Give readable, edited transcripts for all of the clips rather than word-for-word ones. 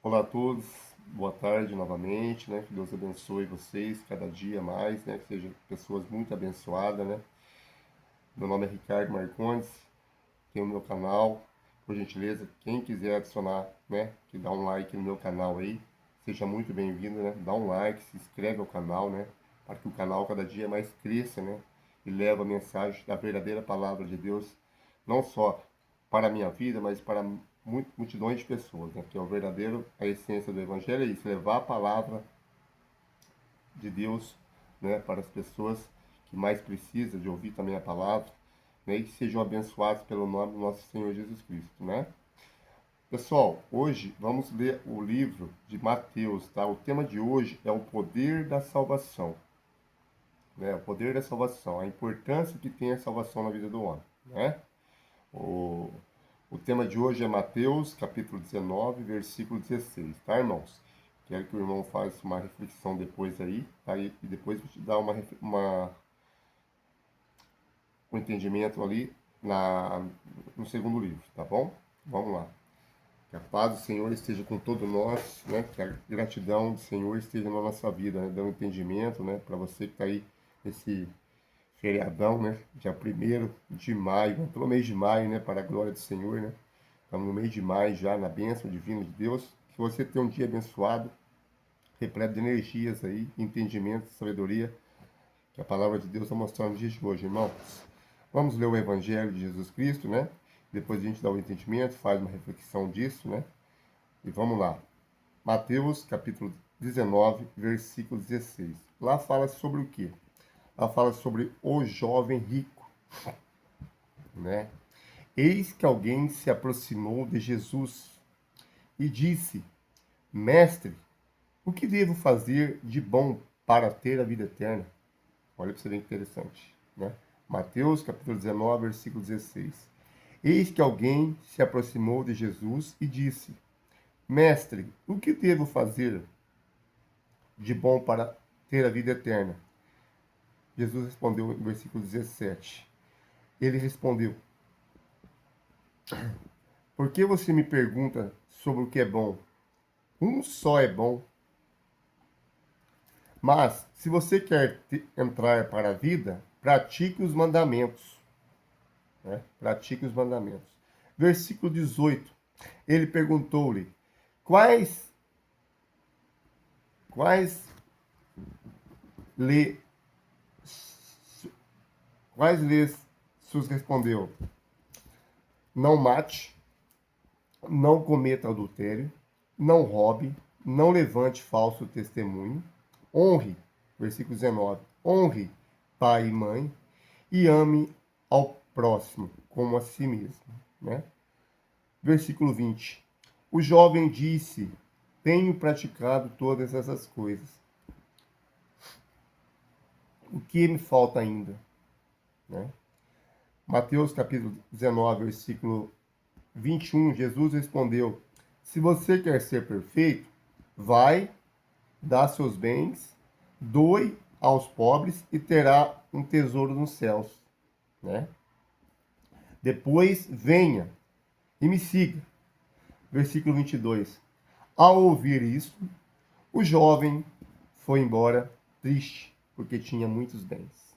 Olá a todos, boa tarde novamente, né? Que Deus abençoe vocês cada dia mais, né? Que sejam pessoas muito abençoadas, né? Meu nome é Ricardo Marcondes, tenho o meu canal. Por gentileza, quem quiser adicionar, né? Que dá um like no meu canal aí, seja muito bem-vindo, né? Dá um like, se inscreve no canal, né? Para que o canal cada dia mais cresça, né? E leva a mensagem da verdadeira palavra de Deus, não só para a minha vida, mas para multidões de pessoas, né? Que é o verdadeiro, a essência do Evangelho é isso, levar a palavra de Deus, né? Para as pessoas que mais precisam de ouvir também a palavra, né? E que sejam abençoados pelo nome do nosso Senhor Jesus Cristo, né? Pessoal, hoje vamos ler o livro de Mateus, tá? O tema de hoje é o poder da salvação, né? O poder da salvação, a importância que tem a salvação na vida do homem, né? O, o tema de hoje é Mateus, capítulo 19, versículo 16, tá, irmãos? Quero que o irmão faça uma reflexão depois aí, tá? E depois vou te dar um entendimento ali no segundo livro, tá bom? Vamos lá. Que a paz do Senhor esteja com todos nós, né? Que a gratidão do Senhor esteja na nossa vida, né? Dando entendimento, né? Para você que está aí nesse feriadão, né? Dia 1º de maio, né? Pelo mês de maio, né? Para a glória do Senhor, né? Estamos no mês de maio já, na bênção divina de Deus. Que você tenha um dia abençoado, repleto de energias aí, entendimento, sabedoria, que a palavra de Deus está mostrando nos dias de hoje, irmãos. Vamos ler o Evangelho de Jesus Cristo, né? Depois a gente dá o entendimento, faz uma reflexão disso, né? E vamos lá. Mateus, capítulo 19, versículo 16. Lá fala sobre o quê? Lá fala sobre o jovem rico, né? Eis que alguém se aproximou de Jesus e disse: Mestre, o que devo fazer de bom para ter a vida eterna? Olha para você ver interessante, né? Mateus, capítulo 19, versículo 16. Eis que alguém se aproximou de Jesus e disse: Mestre, o que devo fazer de bom para ter a vida eterna? Jesus respondeu no versículo 17. Ele respondeu: Por que você me pergunta sobre o que é bom? Um só é bom. Mas, se você quer entrar para a vida, pratique os mandamentos. Né? Pratique os mandamentos. Versículo 18. Ele perguntou-lhe: Quais, quais lhe, quais lhes Jesus respondeu? Não mate, não cometa adultério, não roube, não levante falso testemunho, honre, versículo 19, honre pai e mãe e ame ao próximo como a si mesmo, né? Versículo 20. O jovem disse: Tenho praticado todas essas coisas. O que me falta ainda? Né? Mateus capítulo 19, versículo 21, Jesus respondeu: Se você quer ser perfeito, vai, dá seus bens, doe aos pobres e terá um tesouro nos céus. Né? Depois venha e me siga. Versículo 22. Ao ouvir isso, o jovem foi embora triste, porque tinha muitos bens.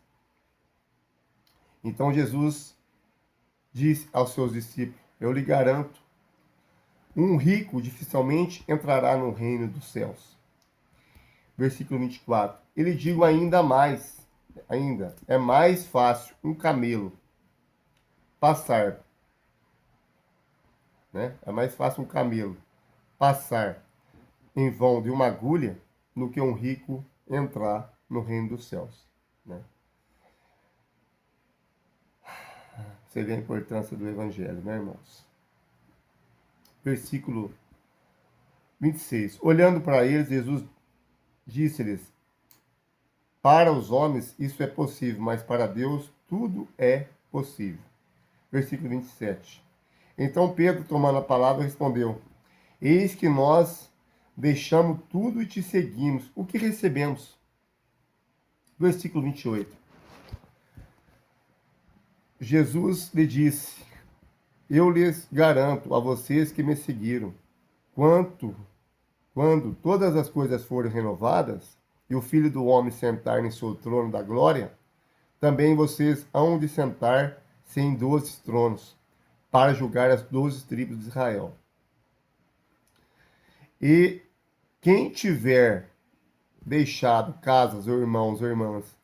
Então Jesus disse aos seus discípulos: Eu lhe garanto, um rico dificilmente entrará no reino dos céus. Versículo 24. Ele digo ainda, é mais fácil um camelo passar, né? É mais fácil um camelo passar em vão de uma agulha do que um rico entrar no reino dos céus, né? Você vê a importância do evangelho, né, irmãos? Versículo 26. Olhando para eles, Jesus disse-lhes: Para os homens isso é possível, mas para Deus tudo é possível. Versículo 27. Então Pedro, tomando a palavra, respondeu: Eis que nós deixamos tudo e te seguimos. O que recebemos? Versículo 28. Jesus lhe disse: Eu lhes garanto a vocês que me seguiram, quanto quando todas as coisas forem renovadas e o Filho do Homem sentar em seu trono da glória, também vocês hão de sentar-se em 12 tronos, para julgar as 12 tribos de Israel. E quem tiver deixado casas, ou irmãos ou irmãs,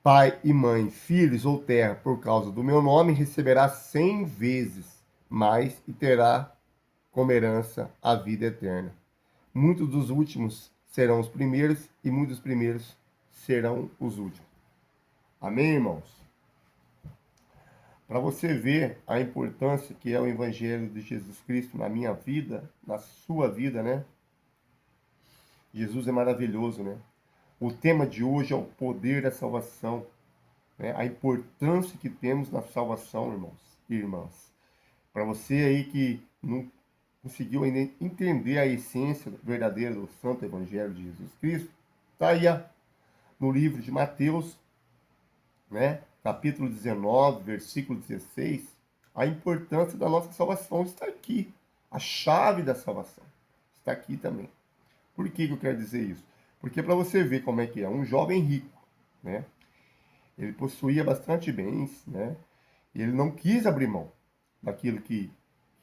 pai e mãe, filhos ou terra, por causa do meu nome, receberá 100 vezes mais e terá como herança a vida eterna. Muitos dos últimos serão os primeiros e muitos dos primeiros serão os últimos. Amém, irmãos? Para você ver a importância que é o Evangelho de Jesus Cristo na minha vida, na sua vida, né? Jesus é maravilhoso, né? O tema de hoje é o poder da salvação, né? A importância que temos na salvação, irmãos e irmãs. Para você aí que não conseguiu ainda entender a essência verdadeira do Santo Evangelho de Jesus Cristo, está aí no livro de Mateus, né? Capítulo 19, versículo 16, a importância da nossa salvação está aqui. A chave da salvação está aqui também. Por que eu quero dizer isso? Porque para você ver como é que é, um jovem rico, né? Ele possuía bastante bens, né? E ele não quis abrir mão daquilo que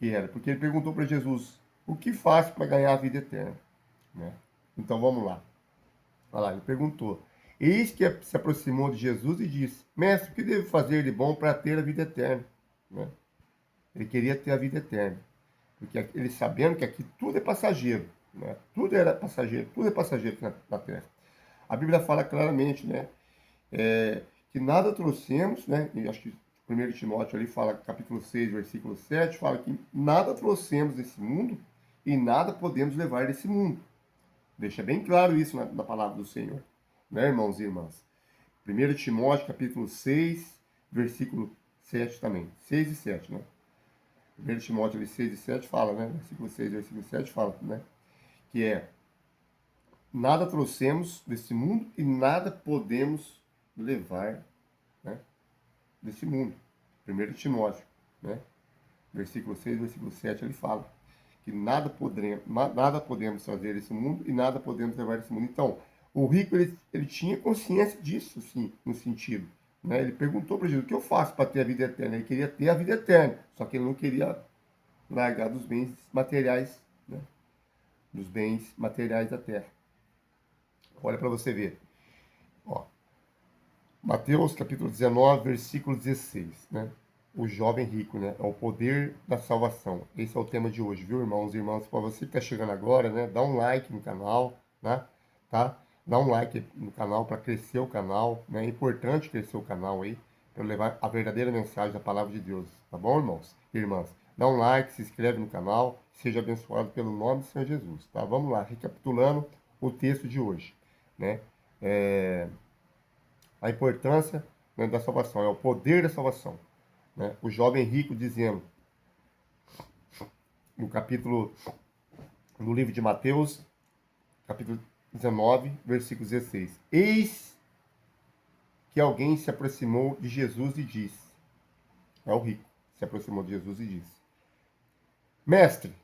era, porque ele perguntou para Jesus, o que faço para ganhar a vida eterna? Né? Então vamos lá. Olha lá, ele perguntou. Eis que se aproximou de Jesus e disse, mestre, o que devo fazer de bom para ter a vida eterna? Né? Ele queria ter a vida eterna. Porque ele sabendo que aqui tudo é passageiro. Né? Tudo era passageiro, tudo é passageiro aqui na terra. A Bíblia fala claramente, né? Que nada trouxemos, né? E acho que 1 Timóteo ali fala, capítulo 6, versículo 7, fala que nada trouxemos desse mundo e nada podemos levar desse mundo. Deixa bem claro isso na palavra do Senhor, né, irmãos e irmãs? 1 Timóteo, capítulo 6, versículo 7 também. 6 e 7, né? 1 Timóteo ali, 6 e 7 fala, né? Versículo 6 e versículo 7 fala, né? Que é, nada trouxemos desse mundo e nada podemos levar, né, desse mundo. 1 Timóteo, né? Versículo 6, versículo 7, ele fala que nada podemos trazer desse mundo e nada podemos levar desse mundo. Então, o rico, ele tinha consciência disso, sim, no sentido. Né? Ele perguntou para Jesus, o que eu faço para ter a vida eterna? Ele queria ter a vida eterna, só que ele não queria largar dos bens materiais, né? Dos bens materiais da terra. Olha para você ver. Ó, Mateus capítulo 19, versículo 16, né? O jovem rico, né? É o poder da salvação. Esse é o tema de hoje, viu, irmãos e irmãs? Para você que está chegando agora, né? Dá um like no canal, né? Tá? Dá um like no canal para crescer o canal, né? É importante crescer o canal aí, para levar a verdadeira mensagem da palavra de Deus, tá bom, irmãos e irmãs? Dá um like, se inscreve no canal, seja abençoado pelo nome do Senhor Jesus, tá? Vamos lá, recapitulando o texto de hoje, né? A importância, né, da salvação, é o poder da salvação. Né? O jovem rico dizendo, no livro de Mateus, capítulo 19, versículo 16. Eis que alguém se aproximou de Jesus e disse, é o rico, se aproximou de Jesus e disse, mestre,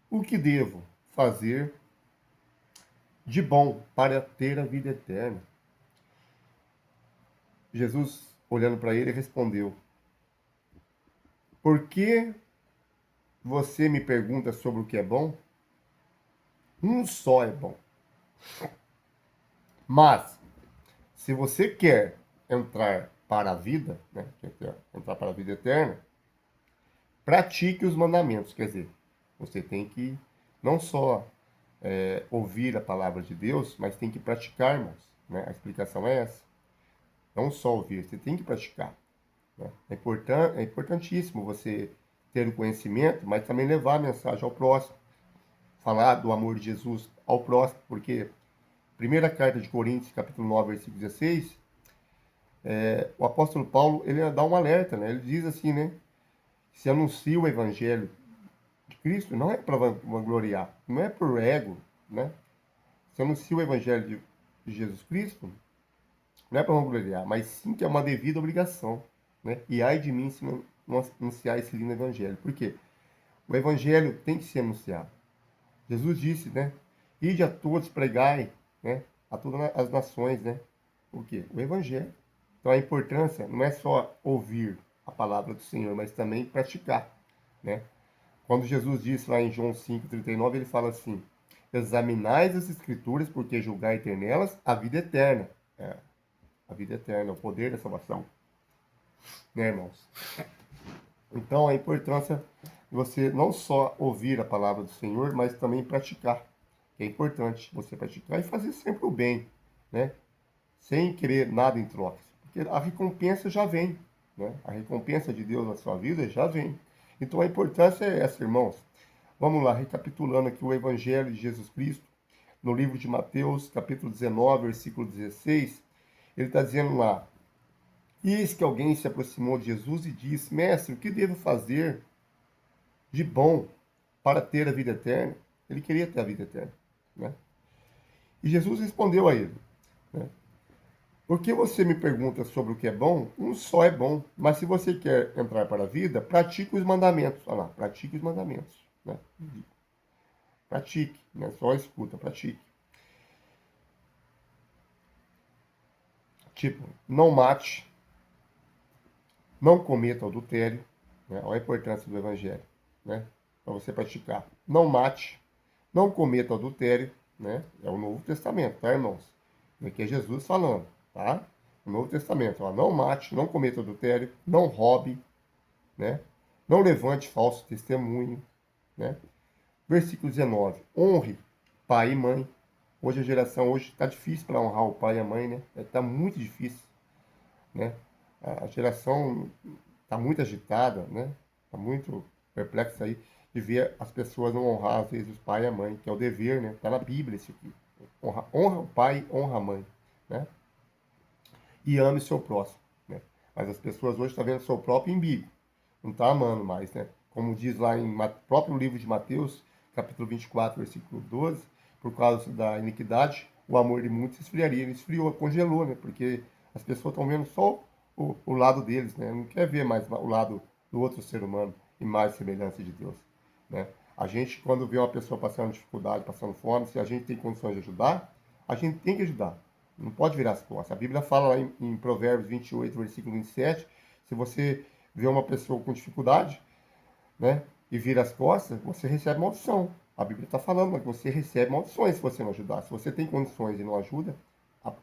o que devo fazer de bom para ter a vida eterna? Jesus, olhando para ele, respondeu, por que você me pergunta sobre o que é bom? Um só é bom. Mas, se você quer entrar para a vida, né, quer entrar para a vida eterna, pratique os mandamentos. Quer dizer, você tem que não só ouvir a palavra de Deus, mas tem que praticar, irmãos. Né? A explicação é essa. Não só ouvir, você tem que praticar. Né? É importantíssimo você ter o conhecimento, mas também levar a mensagem ao próximo. Falar do amor de Jesus ao próximo, porque primeira carta de Coríntios, capítulo 9, versículo 16, o apóstolo Paulo, ele dá um alerta, né? Ele diz assim, né? Se anuncia o evangelho de Cristo, não é para vangloriar, não é por ego, né? Se anuncia o evangelho de Jesus Cristo, não é para vangloriar, mas sim que é uma devida obrigação, né? E ai de mim se não anunciar esse lindo evangelho. Por quê? O evangelho tem que ser anunciado. Jesus disse, né? Ide a todos, pregai, né? A todas as nações, né? O quê? O Evangelho. Então a importância não é só ouvir a palavra do Senhor, mas também praticar, né? Quando Jesus disse lá em João 5,39, ele fala assim: examinais as Escrituras, porque julgai ter nelas a vida eterna. É, a vida eterna, o poder da salvação, né, irmãos? Então a importância de você não só ouvir a palavra do Senhor, mas também praticar. É importante você praticar e fazer sempre o bem, né? Sem querer nada em troca. Porque a recompensa já vem, né? A recompensa de Deus na sua vida já vem. Então a importância é essa, irmãos. Vamos lá, recapitulando aqui o Evangelho de Jesus Cristo, no livro de Mateus, capítulo 19, versículo 16, ele está dizendo lá: eis que alguém se aproximou de Jesus e disse: mestre, o que devo fazer de bom para ter a vida eterna? Ele queria ter a vida eterna, né? E Jesus respondeu a ele, né? Por que você me pergunta sobre o que é bom? Um só é bom. Mas se você quer entrar para a vida, pratique os mandamentos. Olha lá, pratique os mandamentos, né? Pratique, não é só escuta, pratique. Tipo, não mate, não cometa adultério, né? Olha a importância do evangelho, né? Para você praticar. Não mate, não cometa adultério, né? É o Novo Testamento, tá, irmãos? Aqui é Jesus falando, tá? O Novo Testamento, ó, não mate, não cometa adultério, não roube, né? Não levante falso testemunho, né? Versículo 19. Honre pai e mãe. Hoje a geração hoje está difícil para honrar o pai e a mãe, né? Está muito difícil, né? A geração está muito agitada, né? Está muito perplexa aí de ver as pessoas não honrar às vezes os pai e a mãe, que é o dever, né? Está na Bíblia isso aqui. Honra o pai, honra a mãe, né? E ame seu próximo, né? Mas as pessoas hoje estão vendo seu próprio umbigo, não está amando mais, né? Como diz lá em próprio livro de Mateus, capítulo 24, versículo 12, por causa da iniquidade, o amor de muitos esfriaria. Ele esfriou, congelou, né? Porque as pessoas estão vendo só o lado deles, né? Não quer ver mais o lado do outro ser humano, mais semelhança de Deus, né? A gente, quando vê uma pessoa passando dificuldade, passando fome, se a gente tem condições de ajudar, a gente tem que ajudar. Não pode virar as costas. A Bíblia fala lá em Provérbios 28, versículo 27, se você vê uma pessoa com dificuldade, né, e vira as costas, você recebe maldição. A Bíblia está falando que você recebe maldições se você não ajudar. Se você tem condições e não ajuda,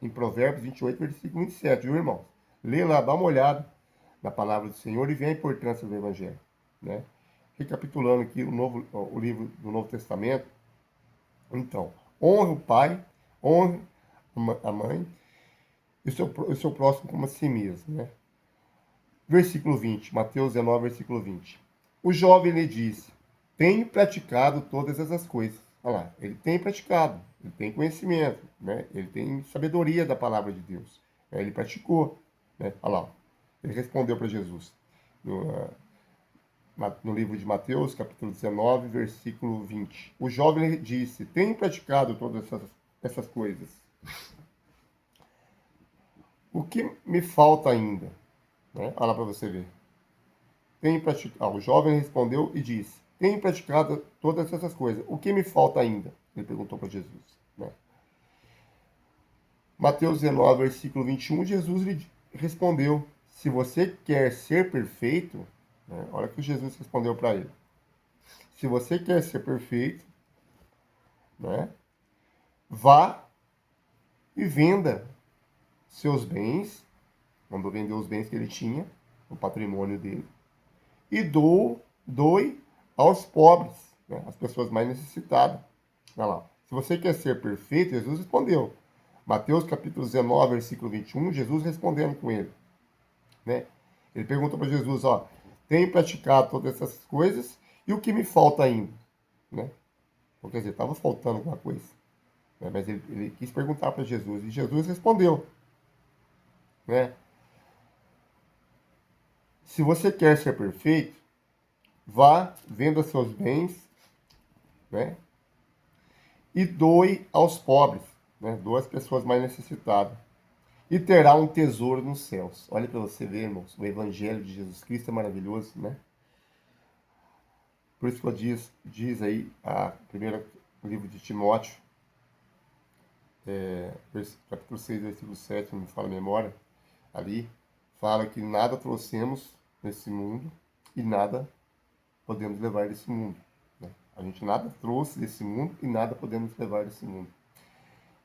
em Provérbios 28, versículo 27, viu, irmãos? Lê lá, dá uma olhada na palavra do Senhor e vê a importância do Evangelho, né? Recapitulando aqui o livro do Novo Testamento. Então, honra o pai, honra a mãe e o seu próximo como a si mesmo, né? Versículo 20, Mateus 19, versículo 20. O jovem lhe disse: tenho praticado todas essas coisas. Olha lá, ele tem praticado, ele tem conhecimento, né? Ele tem sabedoria da palavra de Deus. Ele praticou, né? Olha lá, ele respondeu para Jesus. No livro de Mateus, capítulo 19, versículo 20. O jovem lhe disse: tenho praticado todas essas coisas. O que me falta ainda? Né? Olha lá para você ver. Tenho praticado. O jovem respondeu e disse: tenho praticado todas essas coisas. O que me falta ainda? Ele perguntou para Jesus. Né? Mateus 19, versículo 21, Jesus lhe respondeu: se você quer ser perfeito, né? Olha o que Jesus respondeu para ele. Se você quer ser perfeito, né? Vá e venda seus bens, mandou vender os bens que ele tinha, o patrimônio dele, e doe aos pobres, né, as pessoas mais necessitadas. Olha lá. Se você quer ser perfeito, Jesus respondeu. Mateus capítulo 19, versículo 21, Jesus respondendo com ele. Né? Ele pergunta para Jesus, ó, tenho praticado todas essas coisas e o que me falta ainda? Né? Então, quer dizer, estava faltando alguma coisa. Né? Mas ele quis perguntar para Jesus e Jesus respondeu. Né? Se você quer ser perfeito, vá, venda seus bens, né? E doe aos pobres, né? Doe às pessoas mais necessitadas. E terá um tesouro nos céus. Olha para você ver, irmãos, o Evangelho de Jesus Cristo é maravilhoso, né? Por isso que diz aí, o primeiro livro de Timóteo, capítulo 6, versículo 7, não me fala a memória, ali, fala que nada trouxemos nesse mundo e nada podemos levar desse mundo. Né? A gente nada trouxe desse mundo e nada podemos levar desse mundo.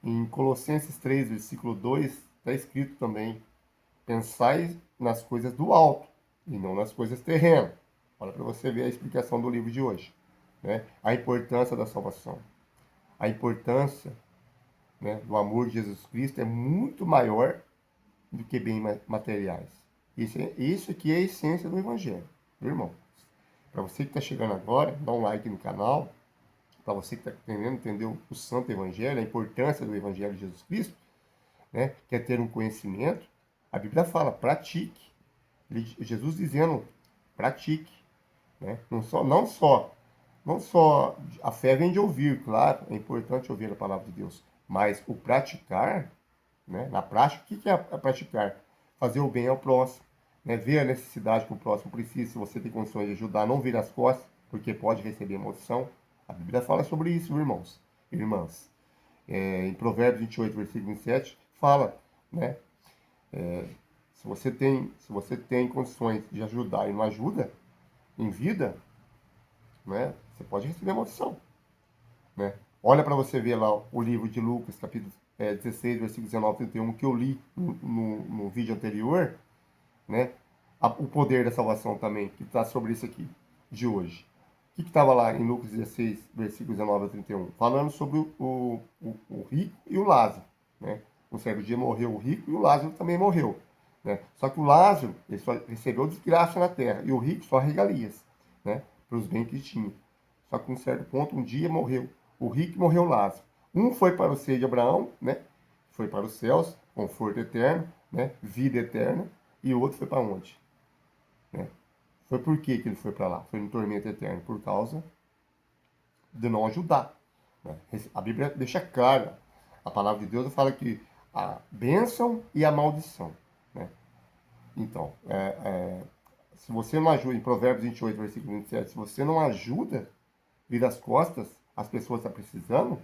Em Colossenses 3, versículo 2, está escrito também: pensai nas coisas do alto e não nas coisas terrenas. Olha para você ver a explicação do livro de hoje. Né? A importância da salvação. A importância, né, do amor de Jesus Cristo é muito maior do que bens materiais. Isso aqui é a essência do Evangelho, meu irmão. Para você que está chegando agora, dá um like no canal. Para você que está querendo entender o Santo Evangelho, a importância do Evangelho de Jesus Cristo, né, quer ter um conhecimento, a Bíblia fala, pratique. Jesus dizendo, pratique. Né? Não só a fé vem de ouvir, claro, é importante ouvir a palavra de Deus, mas o praticar, né? Na prática, o que é praticar? Fazer o bem ao próximo, né? Ver a necessidade que o próximo precisa, se você tem condições de ajudar, não vir as costas, porque pode receber maldição. A Bíblia fala sobre isso, irmãos e irmãs. Em Provérbios 28, versículo 27, fala, né? Se você tem condições de ajudar e não ajuda em vida, né? Você pode receber maldição. Né? Olha para você ver lá o livro de Lucas, capítulo 16, versículo 19 e 31, que eu li no vídeo anterior, né? O poder da salvação também, que está sobre isso aqui, de hoje. O que estava lá em Lucas 16, versículos 19 a 31? Falando sobre o rico e o Lázaro. Né? No certo dia morreu o rico e o Lázaro também morreu. Né? Só que o Lázaro ele só recebeu desgraça na terra e o rico só regalias, né? Para os bens que tinha. Só que em um certo ponto, um dia morreu o rico e morreu o Lázaro. Um foi para o seio de Abraão, né? Foi para os céus, conforto eterno, né? Vida eterna. E o outro foi para onde? Né? Foi por que ele foi para lá? Foi no tormento eterno, por causa de não ajudar. Né? A Bíblia deixa claro, a palavra de Deus fala que a bênção e a maldição. Né? Então, se você não ajuda, em Provérbios 28, versículo 27, se você não ajuda, vira as costas, as pessoas estão precisando,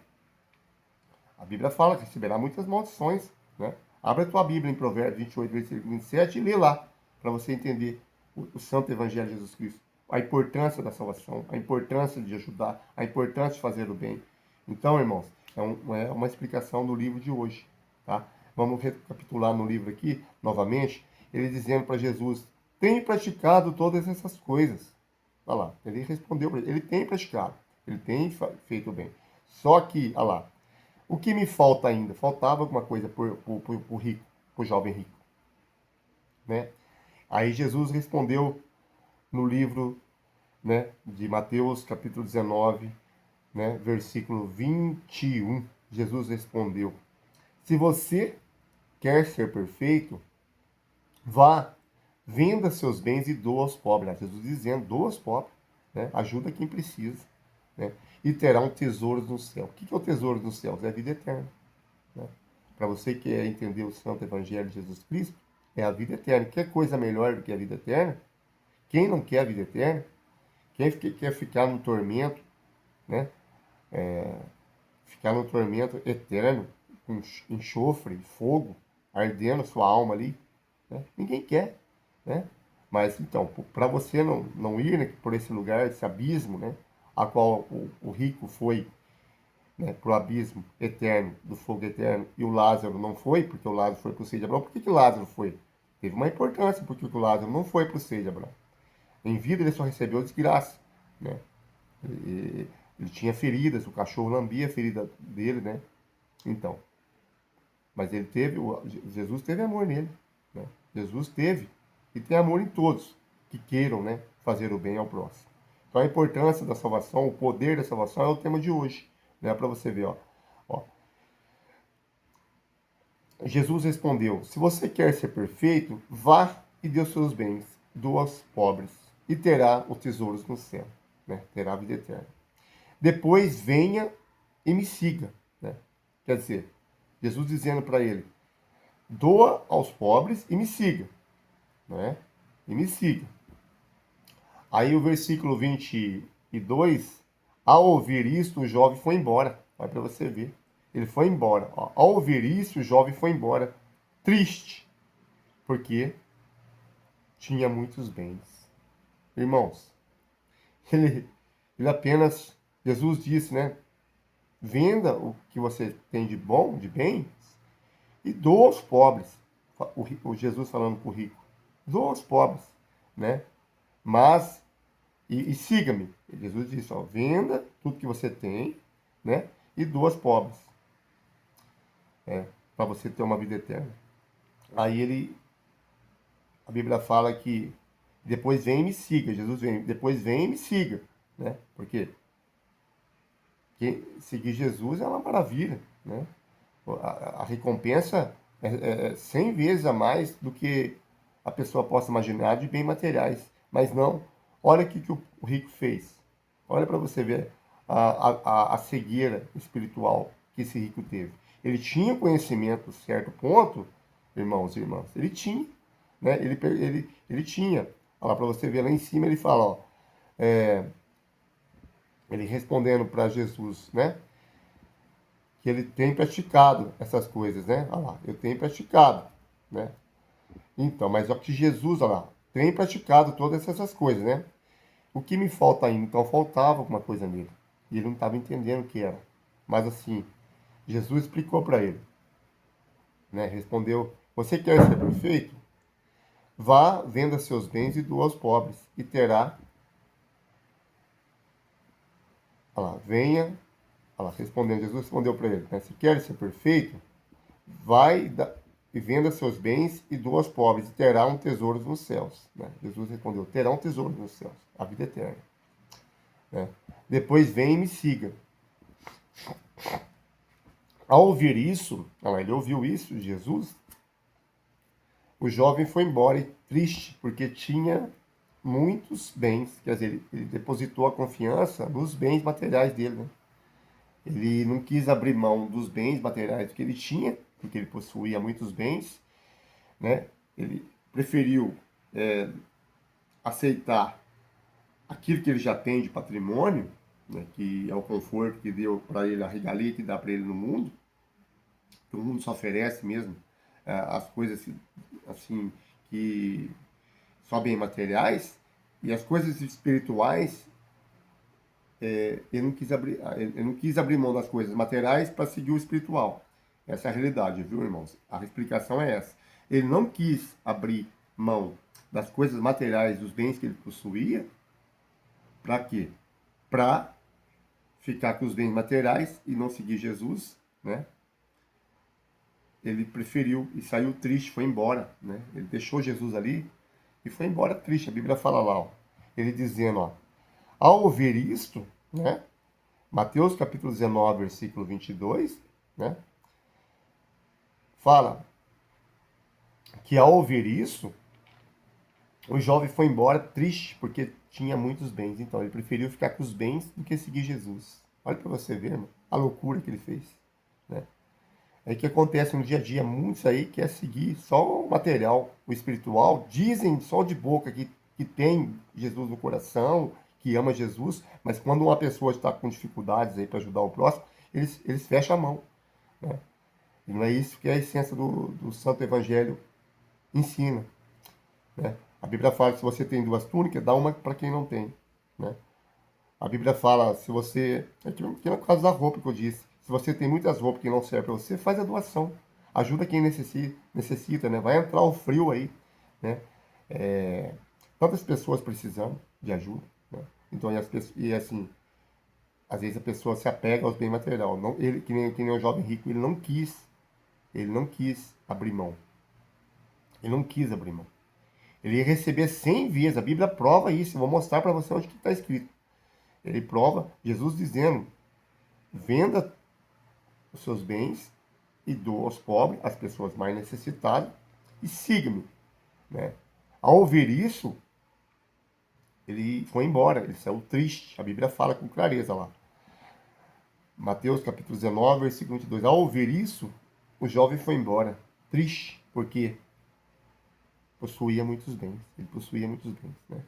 a Bíblia fala que receberá muitas maldições. Né? Abre a tua Bíblia em Provérbios 28, versículo 27 e lê lá, para você entender o Santo Evangelho de Jesus Cristo. A importância da salvação, a importância de ajudar, a importância de fazer o bem. Então, irmãos, é uma explicação do livro de hoje. Tá? Vamos recapitular no livro aqui, novamente, ele dizendo para Jesus, tem praticado todas essas coisas. Olha lá, ele respondeu para ele tem praticado, ele tem feito o bem. Só que, olha lá, o que me falta ainda? Faltava alguma coisa para o rico, para o jovem rico. Né? Aí Jesus respondeu no livro, né, de Mateus, capítulo 19, né, versículo 21. Jesus respondeu: se você quer ser perfeito, vá, venda seus bens e doa aos pobres. Jesus dizendo, doa aos pobres, né? Ajuda quem precisa. Né? E terá um tesouro no céu. O que é o tesouro dos céus? É a vida eterna. Né? Para você que quer entender o Santo Evangelho de Jesus Cristo, é a vida eterna. Quer coisa melhor do que a vida eterna? Quem não quer a vida eterna? Quem quer ficar no tormento, né? Ficar no tormento eterno, com enxofre, fogo, ardendo a sua alma ali, né? Ninguém quer, né? Mas então, para você não ir, né, por esse lugar, esse abismo, né, a qual o rico foi, né, para o abismo eterno, do fogo eterno, e o Lázaro não foi, porque o Lázaro foi para o seio de Abraão. Por que o Lázaro foi? Teve uma importância, porque o Lázaro não foi para o seio de Abraão. Em vida ele só recebeu desgraça. Né? Ele tinha feridas, o cachorro lambia a ferida dele, né? Então, mas Jesus teve amor nele. Né? Jesus teve e tem amor em todos que queiram, né, fazer o bem ao próximo. Então a importância da salvação, o poder da salvação é o tema de hoje. Né? Para você ver, ó. Jesus respondeu: se você quer ser perfeito, vá e dê os seus bens, doa aos pobres, e terá os tesouros no céu. Né? Terá a vida eterna. Depois venha e me siga. Né? Quer dizer, Jesus dizendo para ele, doa aos pobres e me siga. Né? E me siga. Aí o versículo 22, ao ouvir isto, o jovem foi embora. Vai para você ver. Ele foi embora. Ó. Ao ouvir isso, o jovem foi embora, triste, porque tinha muitos bens. Irmãos, ele, ele apenas, Jesus disse, né? Venda o que você tem de bom, de bens, e doa aos pobres. O Jesus falando para o rico. Doa aos pobres, né? Mas, e siga-me. Jesus disse, ó, venda tudo que você tem, né? E doa aos pobres. Para você ter uma vida eterna. Aí a Bíblia fala que depois vem e me siga. Jesus vem, depois vem e me siga, né? Porque seguir Jesus é uma maravilha, né? A recompensa é 100 vezes a mais do que a pessoa possa imaginar de bens materiais. Mas não, olha o que o rico fez. Olha para você ver a cegueira espiritual que esse rico teve. Ele tinha conhecimento, certo ponto, irmãos e irmãs. Ele tinha, né? Ele tinha. Olha lá para você ver lá em cima, ele fala, ó, ele respondendo para Jesus, né? Que ele tem praticado essas coisas, né? Olha lá, eu tenho praticado, né? Então, mas só que Jesus, olha lá, tem praticado todas essas coisas, né? O que me falta ainda? Então, faltava alguma coisa nele. E ele não estava entendendo o que era. Mas assim, Jesus explicou para ele, né? Respondeu: Você quer ser perfeito? Vá, venda seus bens e doa aos pobres, e terá. Olha lá, venha. Olha lá, respondendo, Jesus respondeu para ele: né? Se quer ser perfeito, vai e venda seus bens e doa aos pobres, e terá um tesouro nos céus. Né? Jesus respondeu: terá um tesouro nos céus, a vida eterna. Né? Depois vem e me siga. Ao ouvir isso, ele ouviu isso de Jesus, o jovem foi embora e triste, porque tinha muitos bens. Quer dizer, ele depositou a confiança nos bens materiais dele. Né? Ele não quis abrir mão dos bens materiais que ele tinha, porque ele possuía muitos bens. Né? Ele preferiu aceitar aquilo que ele já tem de patrimônio, né? Que é o conforto que deu para ele, a regalia que dá para ele no mundo, que o mundo só oferece mesmo, as coisas assim que só bem materiais, e as coisas espirituais, ele não quis abrir mão das coisas materiais para seguir o espiritual. Essa é a realidade, viu, irmãos? A explicação é essa. Ele não quis abrir mão das coisas materiais, dos bens que ele possuía, para quê? Para ficar com os bens materiais e não seguir Jesus, né? Ele preferiu e saiu triste, foi embora, né? Ele deixou Jesus ali e foi embora triste. A Bíblia fala lá, ó, ele dizendo, ó, ao ouvir isto, né? Mateus capítulo 19, versículo 22, né? Fala que ao ouvir isso, o jovem foi embora triste porque tinha muitos bens. Então ele preferiu ficar com os bens do que seguir Jesus. Olha para você ver, mano, a loucura que ele fez, né? É que acontece no dia a dia, muitos aí quer seguir só o material, o espiritual, dizem só de boca que tem Jesus no coração, que ama Jesus, mas quando uma pessoa está com dificuldades aí para ajudar o próximo, eles fecham a mão, né? E não é isso que a essência do Santo Evangelho ensina, né? A Bíblia fala que se você tem duas túnicas, dá uma para quem não tem, né? A Bíblia fala, se você. Aqui no caso da roupa que eu disse. Se você tem muitas roupas que não servem para você, faz a doação. Ajuda quem necessita, né? Vai entrar o frio aí, né? Tantas pessoas precisando de ajuda, né? Então, e assim, às vezes a pessoa se apega aos bens materiais. Não, ele, que nem o jovem rico, ele não quis abrir mão. Ele não quis abrir mão. Ele ia receber 100 vezes. A Bíblia prova isso. Eu vou mostrar para você onde que está escrito. Ele prova, Jesus dizendo, venda os seus bens e doa aos pobres, às pessoas mais necessitadas, e siga-me. Né? Ao ouvir isso, ele foi embora, ele saiu triste. A Bíblia fala com clareza lá. Mateus capítulo 19, versículo 22. Ao ouvir isso, o jovem foi embora, triste, porque possuía muitos bens. Ele possuía muitos bens. Né?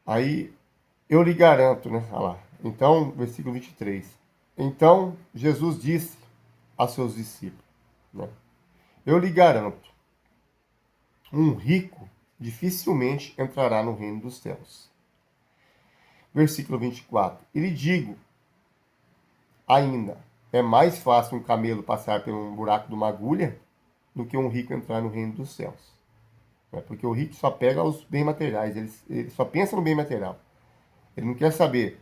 Aí, eu lhe garanto, né? Olha lá. Então, versículo 23. Então, Jesus disse a seus discípulos, né? Eu lhe garanto, um rico dificilmente entrará no reino dos céus. Versículo 24. E lhe digo ainda, é mais fácil um camelo passar por um buraco de uma agulha do que um rico entrar no reino dos céus. Porque o rico só pega os bens materiais, ele só pensa no bem material. Ele não quer saber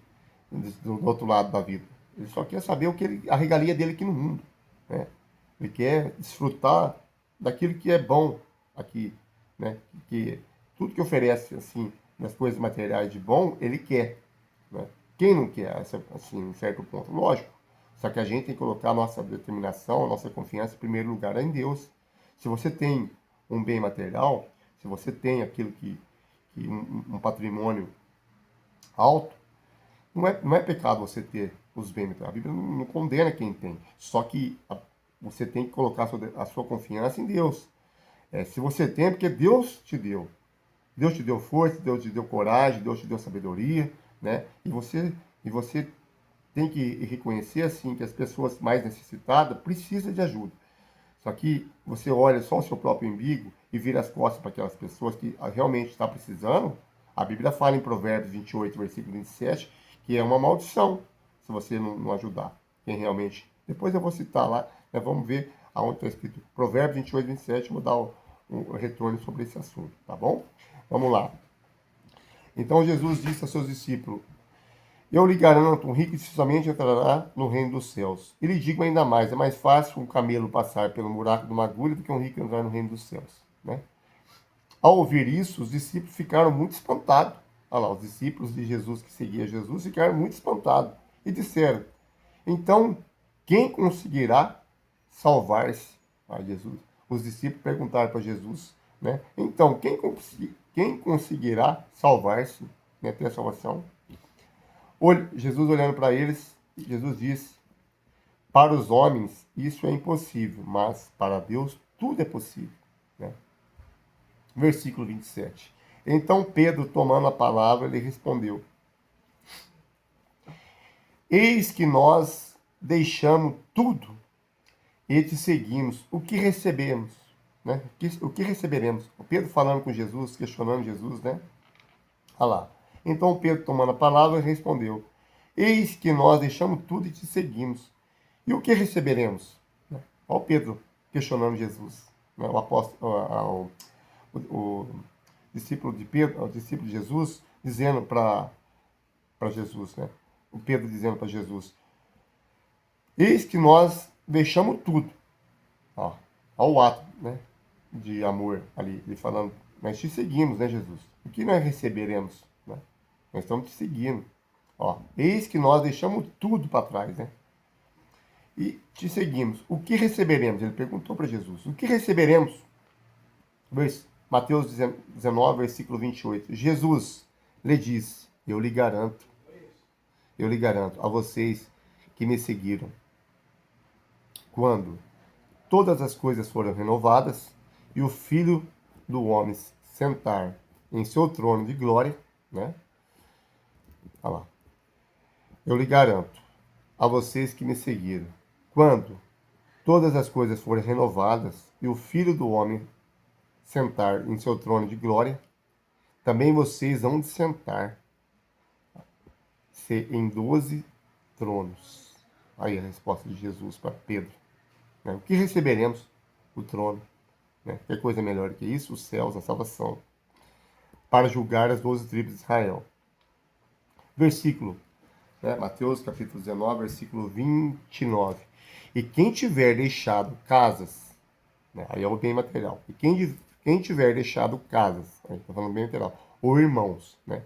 do outro lado da vida. Ele só quer saber a regalia dele aqui no mundo. Né? Ele quer desfrutar daquilo que é bom aqui. Né? Que tudo que oferece assim, nas coisas materiais de bom, ele quer. Né? Quem não quer, assim, em certo ponto? Lógico. Só que a gente tem que colocar a nossa determinação, a nossa confiança em primeiro lugar em Deus. Se você tem um bem material, se você tem aquilo que um patrimônio alto, não é pecado você ter os bens materiais. A Bíblia não condena quem tem. Só que você tem que colocar a sua confiança em Deus. Se você tem, é porque Deus te deu. Deus te deu força, Deus te deu coragem, Deus te deu sabedoria, né? E você tem que reconhecer assim que as pessoas mais necessitadas precisam de ajuda. Só que você olha só o seu próprio umbigo e vira as costas para aquelas pessoas que realmente estão precisando. A Bíblia fala em Provérbios 28, versículo 27, que é uma maldição se você não ajudar quem realmente. Depois eu vou citar lá, né, vamos ver aonde está escrito Provérbios 28, 27, vou dar um retorno sobre esse assunto, tá bom? Vamos lá. Então Jesus disse a seus discípulos: eu lhe garanto, um rico dificilmente entrará no reino dos céus. E lhe digo ainda mais, é mais fácil um camelo passar pelo buraco de uma agulha do que um rico entrar no reino dos céus. Né? Ao ouvir isso, os discípulos ficaram muito espantados. Olha lá, os discípulos de Jesus que seguiam Jesus ficaram muito espantados. E disseram, então, quem conseguirá salvar-se? Ah, Jesus. Os discípulos perguntaram para Jesus, né? Então, quem conseguirá salvar-se? Né? Ter a salvação? Jesus olhando para eles, Jesus disse, para os homens isso é impossível, mas para Deus tudo é possível. Né? Versículo 27. Então Pedro, tomando a palavra, lhe respondeu, eis que nós deixamos tudo e te seguimos. O que recebemos? Né? O que receberemos? O Pedro falando com Jesus, questionando Jesus, né? Olha lá. Então Pedro, tomando a palavra, respondeu, eis que nós deixamos tudo e te seguimos. E o que receberemos? Olha o Pedro questionando Jesus. Né? O apóstolo, o discípulo de Pedro, o discípulo de Jesus, dizendo para Jesus, né? O Pedro dizendo para Jesus, eis que nós deixamos tudo. Ó, olha o ato, né? De amor ali, ele falando, nós te seguimos, né, Jesus? O que nós receberemos? Né? Nós estamos te seguindo. Ó, eis que nós deixamos tudo para trás, né? E te seguimos. O que receberemos? Ele perguntou para Jesus. O que receberemos? Mateus 19, versículo 28. Jesus lhe disse, eu lhe garanto a vocês que me seguiram. Quando todas as coisas foram renovadas e o Filho do Homem sentar em seu trono de glória, né? Olha lá. Eu lhe garanto a vocês que me seguiram. Quando todas as coisas forem renovadas e o Filho do Homem sentar em seu trono de glória, também vocês hão de sentar-se em 12 tronos. Aí a resposta de Jesus para Pedro. Né? O que receberemos? O trono. Né? Que coisa melhor que isso? Os céus, a salvação. Para julgar as 12 tribos de Israel. Versículo, né? Mateus capítulo 19, versículo 29. E quem tiver deixado casas, né? Aí é o bem material. E quem tiver deixado casas, aí está falando bem material, ou irmãos, né?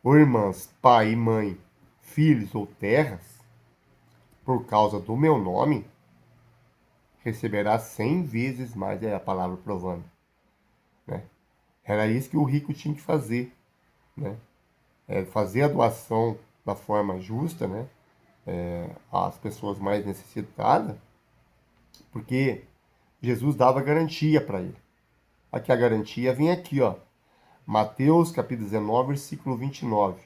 Ou irmãs, pai e mãe, filhos ou terras, por causa do meu nome, receberá 100 vezes mais, é a palavra provando. Né? Era isso que o rico tinha que fazer. Né? Fazer a doação da forma justa, né? Às pessoas mais necessitadas, porque Jesus dava garantia para ele. Aqui a garantia vem aqui, ó. Mateus capítulo 19, versículo 29.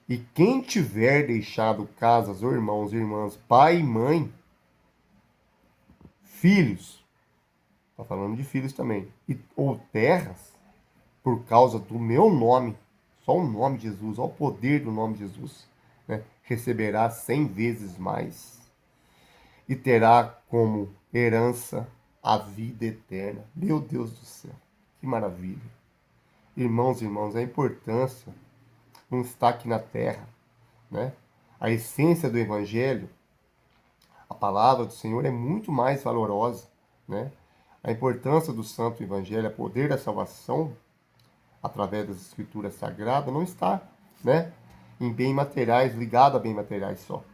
E quem tiver deixado casas, ou irmãos, irmãs, pai e mãe, filhos, está falando de filhos também, ou terras, por causa do meu nome, só o nome de Jesus, ao poder do nome de Jesus, né? Receberá 100 vezes mais e terá como herança a vida eterna. Meu Deus do céu, que maravilha. Irmãos e irmãs, a importância não está aqui na terra, né? A essência do Evangelho, a palavra do Senhor é muito mais valorosa, né? A importância do Santo Evangelho, o poder da salvação através das Escrituras Sagradas não está, né, em bens materiais, ligado a bens materiais só,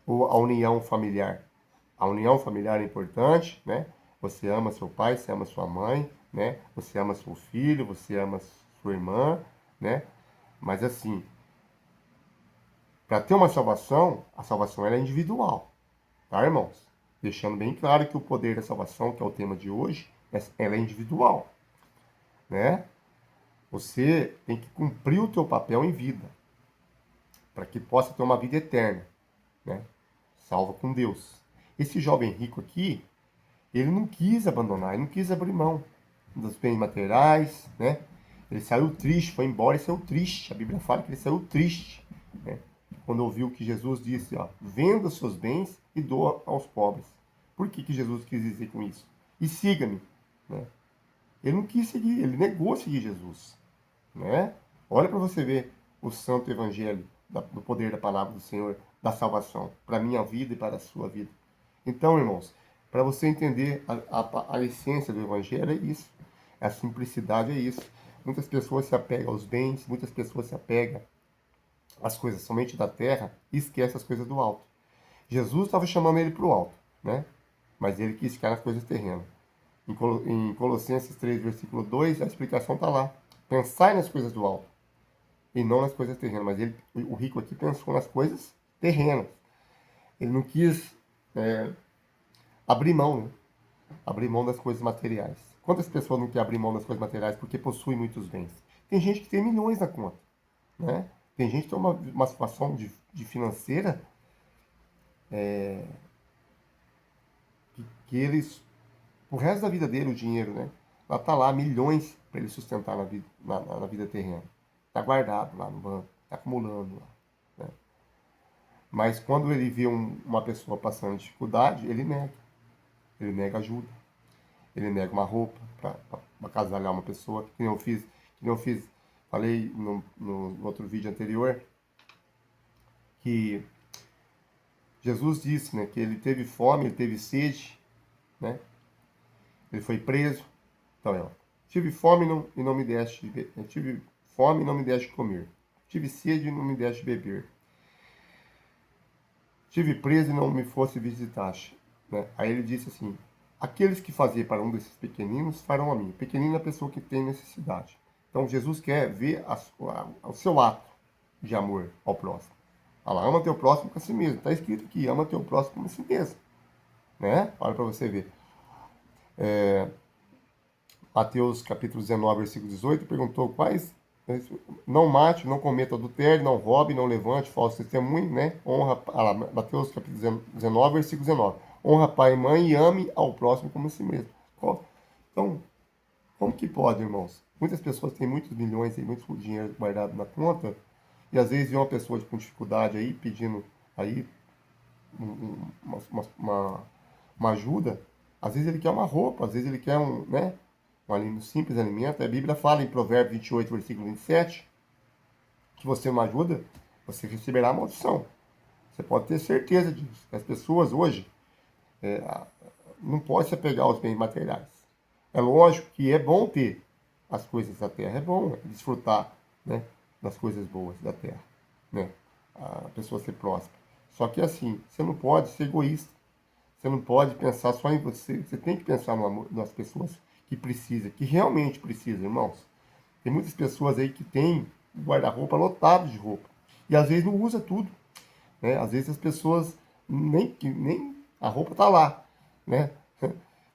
ou a união familiar. A união familiar é importante, né? Você ama seu pai, você ama sua mãe, né? Você ama seu filho, você ama sua irmã, né? Mas assim, para ter uma salvação, a salvação ela é individual, tá, irmãos? Deixando bem claro que o poder da salvação, que é o tema de hoje, ela é individual, né? Você tem que cumprir o teu papel em vida, para que possa ter uma vida eterna, né? Salva com Deus. Esse jovem rico aqui, ele não quis abandonar, ele não quis abrir mão dos bens materiais, né? Ele saiu triste, foi embora e saiu triste. A Bíblia fala que ele saiu triste, né? Quando ouviu que Jesus disse, ó, venda os seus bens e doa aos pobres. Por que Jesus quis dizer com isso? E siga-me, né? Ele não quis seguir, ele negou seguir Jesus, né? Olha para você ver o santo evangelho do poder da palavra do Senhor, da salvação, para a minha vida e para a sua vida. Então, irmãos, para você entender a essência do evangelho é isso, a simplicidade é isso. Muitas pessoas se apegam aos bens, muitas pessoas se apegam às coisas somente da terra e esquecem as coisas do alto. Jesus estava chamando ele para o alto, né? Mas ele quis ficar nas coisas terrenas. Em Colossenses 3, versículo 2, a explicação está lá. Pensai nas coisas do alto e não nas coisas terrenas. Mas ele, o rico aqui pensou nas coisas terrenas. Ele não quis abrir mão, né? Abrir mão das coisas materiais. Quantas pessoas não querem abrir mão das coisas materiais porque possuem muitos bens? Tem gente que tem milhões na conta, né? Tem gente que tem uma situação de financeira que eles, o resto da vida dele, o dinheiro, né? Ela tá lá, milhões para ele sustentar na vida terrena. Tá guardado lá no banco, tá acumulando lá. Né? Mas quando ele vê uma pessoa passando dificuldade, ele nega. Ele nega ajuda. Ele nega uma roupa para agasalhar uma pessoa, que nem eu fiz, falei no outro vídeo anterior, que Jesus disse, né, que ele teve fome, ele teve sede, né? Ele foi preso. Então, tive fome e não me deste tive fome e não me deste comer. Tive sede e não me deste beber. Tive preso e não me fosse visitaste. Né? Aí ele disse assim, aqueles que faziam para um desses pequeninos farão a mim. Pequenino é a pessoa que tem necessidade. Então Jesus quer ver o seu ato de amor ao próximo. Olha lá, ama teu próximo como a si mesmo. Está escrito aqui, ama teu próximo como a si mesmo. Né? Olha para você ver. Mateus capítulo 19, versículo 18, perguntou quais, não mate, não cometa adultério, não roube, não levante falso testemunho, né? Honra, Mateus capítulo 19, versículo 19. Honra pai e mãe e ame ao próximo como a si mesmo. Então, como que pode, irmãos? Muitas pessoas têm muitos milhões e muito dinheiro guardado na conta e às vezes vê uma pessoa com dificuldade aí pedindo aí uma ajuda. Às vezes ele quer uma roupa, às vezes ele quer né? Um simples alimento. A Bíblia fala em Provérbios 28, versículo 27, que você não ajuda, você receberá a maldição. Você pode ter certeza disso. As pessoas hoje não podem se apegar aos bens materiais. É lógico que é bom ter as coisas da terra, é bom desfrutar, né, das coisas boas da terra, né? A pessoa ser próspera. Só que assim, você não pode ser egoísta. Você não pode pensar só em você. Você tem que pensar no amor das pessoas que precisam, que realmente precisam, irmãos. Tem muitas pessoas aí que têm o guarda-roupa lotado de roupa. E às vezes não usa tudo. Né? Às vezes as pessoas nem a roupa tá lá. Né?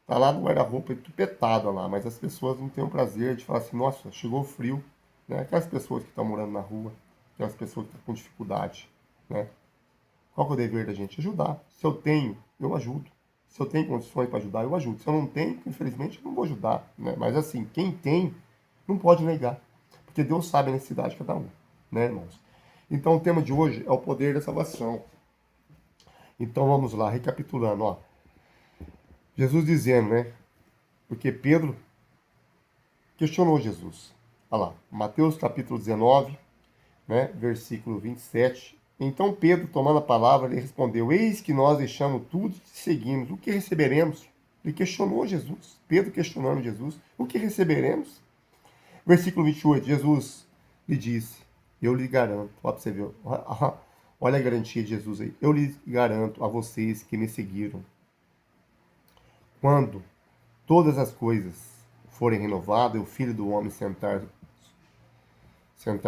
Tá lá no guarda-roupa entupetado lá. Mas as pessoas não têm o prazer de falar assim, nossa, chegou o frio. Né? Aquelas pessoas que estão morando na rua, aquelas pessoas que estão com dificuldade, né? Qual que é o dever da gente? Ajudar. Se eu tenho, eu ajudo. Se eu tenho condições para ajudar, eu ajudo. Se eu não tenho, infelizmente, eu não vou ajudar, né? Mas assim, quem tem, não pode negar, porque Deus sabe a necessidade de cada um, né, irmãos? Então, o tema de hoje é o poder da salvação. Então, vamos lá, recapitulando, ó. Jesus dizendo, né? Porque Pedro questionou Jesus. Olha lá, Mateus capítulo 19, né, versículo 27. Então Pedro, tomando a palavra, lhe respondeu: Eis que nós deixamos tudo e te seguimos. O que receberemos? Ele questionou Jesus. Pedro questionando Jesus: O que receberemos? Versículo 28. Jesus lhe disse: Eu lhe garanto. Olha para você ver. Olha a garantia de Jesus aí. Eu lhe garanto a vocês que me seguiram. Quando todas as coisas forem renovadas e o Filho do Homem sentar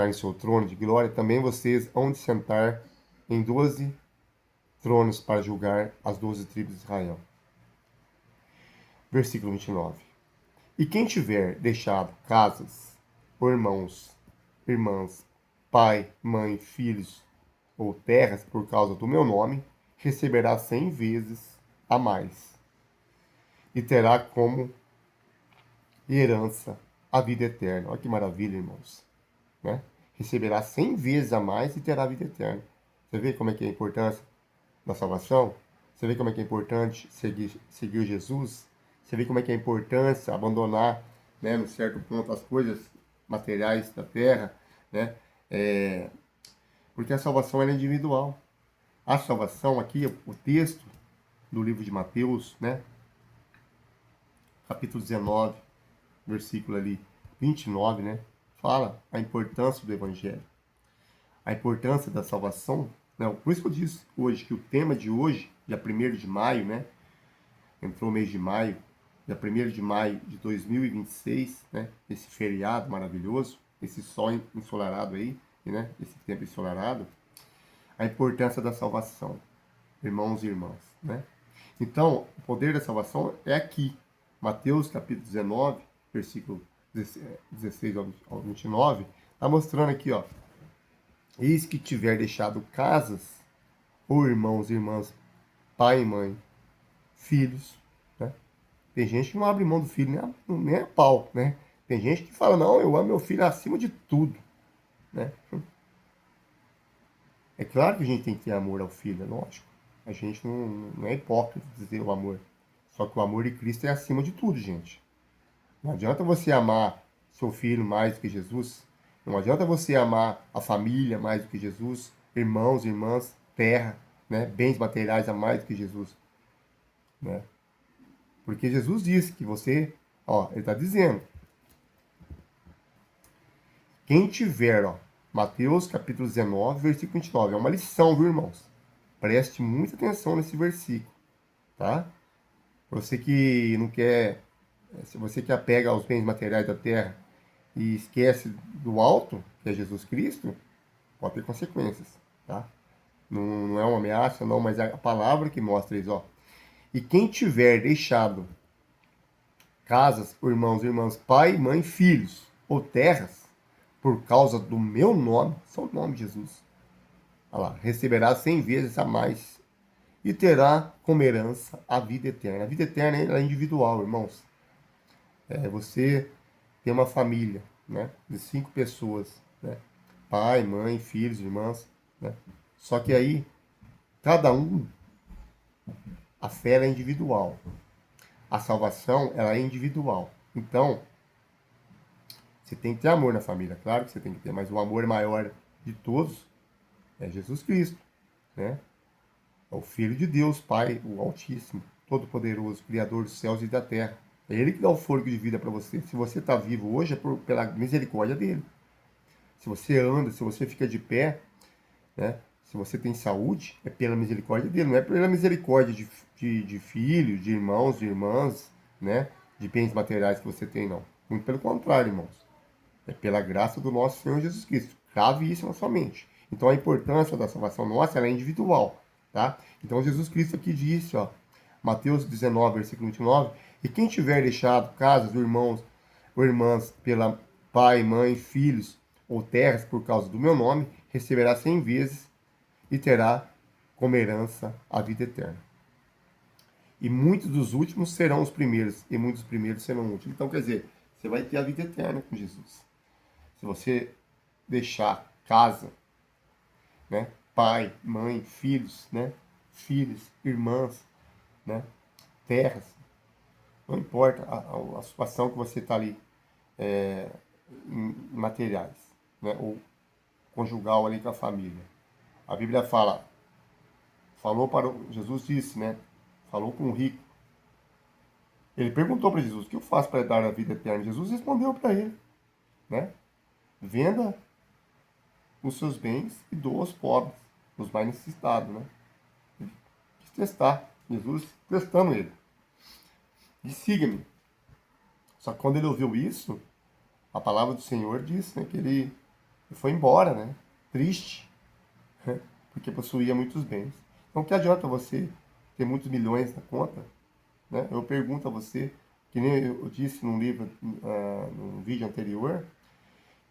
em seu trono de glória, também vocês hão de sentar em 12 tronos para julgar as 12 tribos de Israel. Versículo 29. E quem tiver deixado casas, ou irmãos, irmãs, pai, mãe, filhos ou terras por causa do meu nome, receberá 100 vezes a mais e terá como herança a vida eterna. Olha que maravilha, irmãos. Né? Receberá 100 vezes a mais e terá a vida eterna. Você vê como é que é a importância da salvação? Você vê como é que é importante seguir Jesus? Você vê como é que é a importância abandonar, né, no certo ponto, as coisas materiais da terra, né? Porque a salvação é individual. A salvação aqui, o texto do livro de Mateus, né, capítulo 19, versículo ali 29, né, fala a importância do evangelho, a importância da salvação. Não, por isso que eu disse hoje que o tema de hoje, dia 1º de maio, né, entrou o mês de maio, dia 1º de maio de 2026, né, esse feriado maravilhoso, esse sol ensolarado aí, né, esse tempo ensolarado, a importância da salvação, irmãos e irmãs, né? Então, o poder da salvação é aqui, Mateus capítulo 19, versículo 16 ao 29, está mostrando aqui, ó, eis que tiver deixado casas, ou irmãos e irmãs, pai e mãe, filhos, né? Tem gente que não abre mão do filho nem a pau, né? Tem gente que fala, não, eu amo meu filho acima de tudo, né? É claro que a gente tem que ter amor ao filho, é lógico. A gente não é hipócrita dizer o amor. Só que o amor de Cristo é acima de tudo, gente. Não adianta você amar seu filho mais do que Jesus. Não adianta você amar a família mais do que Jesus, irmãos, irmãs, terra, né? Bens materiais a mais do que Jesus, né? Porque Jesus disse que você, ó, ele está dizendo, quem tiver, ó, Mateus capítulo 19, versículo 29, é uma lição, viu, irmãos? Preste muita atenção nesse versículo, tá? Você que não quer, se você que apega aos bens materiais da terra e esquece do alto, que é Jesus Cristo, pode ter consequências, tá? Não é uma ameaça, não, mas é a palavra que mostra isso, ó. E quem tiver deixado casas, irmãos, irmãs, pai, mãe, filhos ou terras, por causa do meu nome, só o nome de Jesus, olha lá, receberá 100 vezes a mais e terá como herança a vida eterna. A vida eterna é individual, irmãos. Você tem uma família, né, de 5 pessoas, né, pai, mãe, filhos, irmãs, né? Só que aí, cada um, a fé é individual. A salvação, ela é individual. Então, você tem que ter amor na família, claro que você tem que ter, mas o amor maior de todos é Jesus Cristo, né? É o Filho de Deus, Pai, o Altíssimo, Todo-Poderoso, Criador dos céus e da terra. É Ele que dá o fôlego de vida para você. Se você está vivo hoje, é pela misericórdia dele. Se você anda, se você fica de pé, né? Se você tem saúde, é pela misericórdia dele. Não é pela misericórdia de filhos, de irmãos, de irmãs, né? De bens materiais que você tem, não. Muito pelo contrário, irmãos. É pela graça do nosso Senhor Jesus Cristo. Cabe isso na sua mente. Então a importância da salvação nossa ela é individual, tá? Então Jesus Cristo aqui disse, ó, Mateus 19, versículo 29, e quem tiver deixado casas, irmãos ou irmãs pela pai, mãe, filhos ou terras por causa do meu nome, receberá 100 vezes e terá como herança a vida eterna. E muitos dos últimos serão os primeiros, e muitos dos primeiros serão os últimos. Então, quer dizer, você vai ter a vida eterna com Jesus. Se você deixar casa, né, pai, mãe, filhos, né, filhos, irmãs, né, terras, não importa a situação que você está ali, em materiais, né, ou conjugal ali com a família. A Bíblia falou Jesus disse, né, falou com o rico. Ele perguntou para Jesus: o que eu faço para dar a vida eterna? Jesus respondeu para ele, né? Venda os seus bens e doa aos pobres, os mais necessitados, né? Ele quis testar. Jesus testando ele. E siga-me. Só que quando ele ouviu isso, a palavra do Senhor disse, né, que ele foi embora, né? Triste, né? Porque possuía muitos bens. Então, que adianta você ter muitos milhões na conta, né? Eu pergunto a você, que nem eu disse num livro, num vídeo anterior,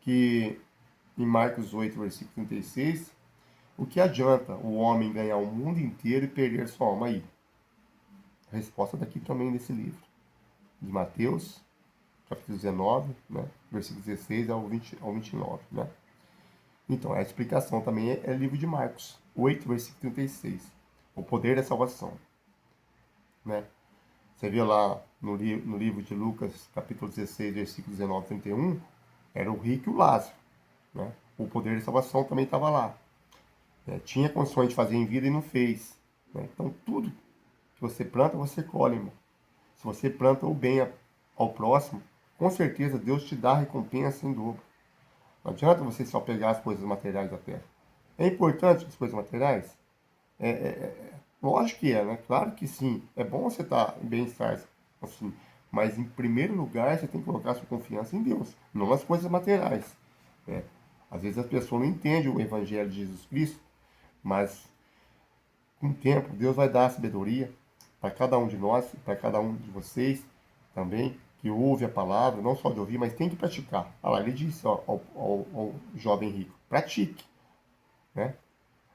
que em Marcos 8, versículo 36, o que adianta o homem ganhar o mundo inteiro e perder sua alma aí? A resposta está aqui também nesse livro, de Mateus, capítulo 19, né, versículo 16 ao 29, né? Então, a explicação também é livro de Marcos 8, versículo 36, o poder da salvação, né? Você viu lá no livro de Lucas, capítulo 16, versículo 19 e 31, era o rico e o Lázaro, né? O poder da salvação também estava lá. Tinha condições de fazer em vida e não fez, né? Então, tudo que você planta, você colhe, irmão. Se você planta o bem ao próximo, com certeza Deus te dá a recompensa em dobro. Não adianta você só pegar as coisas materiais da terra. É importante as coisas materiais? Lógico que é, né? Claro que sim. É bom você estar em bem-estar, assim. Mas em primeiro lugar, você tem que colocar sua confiança em Deus, não nas coisas materiais, né? Às vezes as pessoas não entendem o Evangelho de Jesus Cristo, mas com o tempo Deus vai dar a sabedoria para cada um de nós, para cada um de vocês também, que ouve a palavra, não só de ouvir, mas tem que praticar. Olha lá, ele disse ao jovem rico: pratique, né?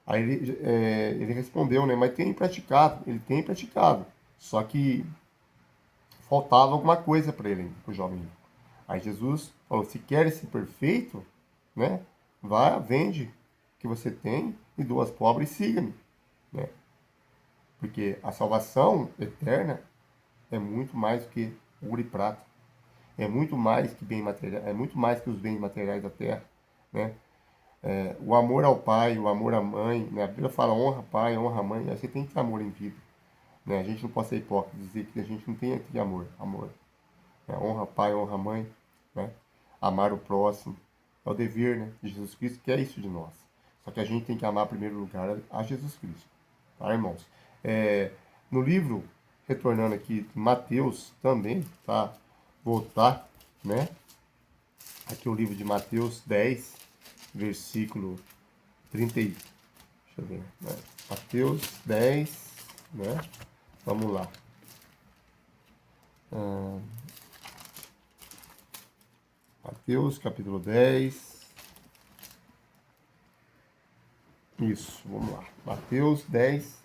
Aí ele respondeu, né? Mas tem praticado, ele tem praticado. Só que faltava alguma coisa para ele, para o jovem rico. Aí Jesus falou: se queres ser perfeito, né? Vá, vende o que você tem e doa aos pobres e siga-me, né? Porque a salvação eterna é muito mais do que ouro e prata. É muito mais que bem material, é muito mais que os bens materiais da terra, né? O amor ao pai, o amor à mãe, né? A Bíblia fala honra pai, honra mãe, você tem que ter amor em vida, né? A gente não pode ser hipócrita e dizer que a gente não tem aqui amor, né? Honra pai, honra mãe, né? Amar o próximo, é o dever, né, de Jesus Cristo, que é isso de nós. Só que a gente tem que amar em primeiro lugar a Jesus Cristo, tá, irmãos? No livro, retornando aqui, Mateus também, tá? Voltar, né? Aqui o livro de Mateus 10, versículo 30. Deixa eu ver, né? Mateus 10, né? Vamos lá. Mateus capítulo 10. Isso, vamos lá. Mateus 10,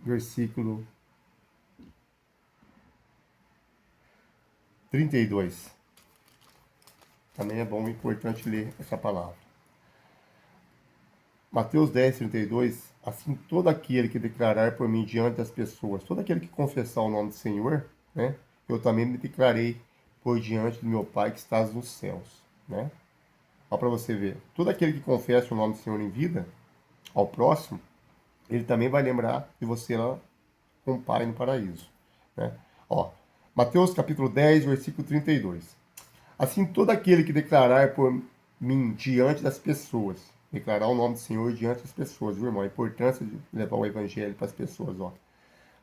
versículo 32. Também é bom e importante ler essa palavra. Mateus 10, 32. Assim, todo aquele que declarar por mim diante das pessoas, todo aquele que confessar o nome do Senhor, né? Eu também me declarei por diante do meu Pai que estás nos céus, né? Ó, para você ver. Todo aquele que confessa o nome do Senhor em vida, ao próximo, ele também vai lembrar de você lá com o Pai no paraíso, né? Ó, Mateus capítulo 10, versículo 32. Assim, todo aquele que declarar por mim diante das pessoas, declarar o nome do Senhor diante das pessoas, viu, irmão? A importância de levar o evangelho para as pessoas, ó.